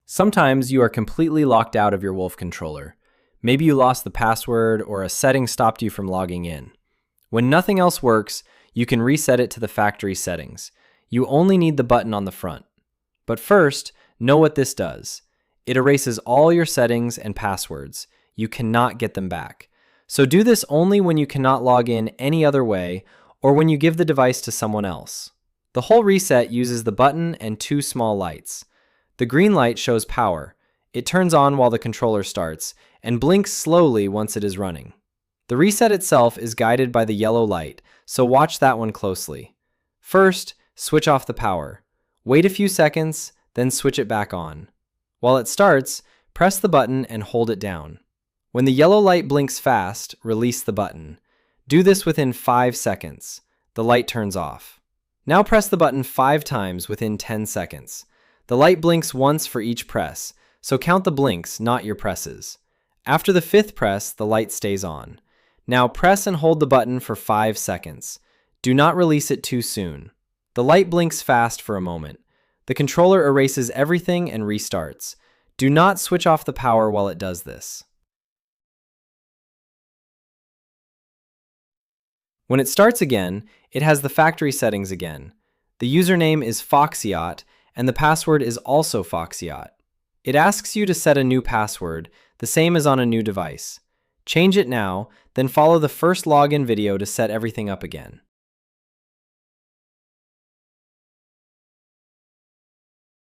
Sometimes you are completely locked out of your Wolf controller. Maybe you lost the password or a setting stopped you from logging in. When nothing else works, you can reset it to the factory settings. You only need the button on the front. But first, know what this does. It erases all your settings and passwords. You cannot get them back. So do this only when you cannot log in any other way or when you give the device to someone else. The whole reset uses the button and two small lights. The green light shows power. It turns on while the controller starts and blinks slowly once it is running. The reset itself is guided by the yellow light, so watch that one closely. First, switch off the power. Wait a few seconds, then switch it back on. While it starts, press the button and hold it down. When the yellow light blinks fast, release the button. Do this within 5 seconds. The light turns off. Now press the button 5 times within 10 seconds. The light blinks once for each press, so count the blinks, not your presses. After the 5th press, the light stays on. Now press and hold the button for 5 seconds. Do not release it too soon. The light blinks fast for a moment. The controller erases everything and restarts. Do not switch off the power while it does this. When it starts again, it has the factory settings again. The username is FoxIoT, and the password is also FoxIoT. It asks you to set a new password, the same as on a new device. Change it now, then follow the first login video to set everything up again.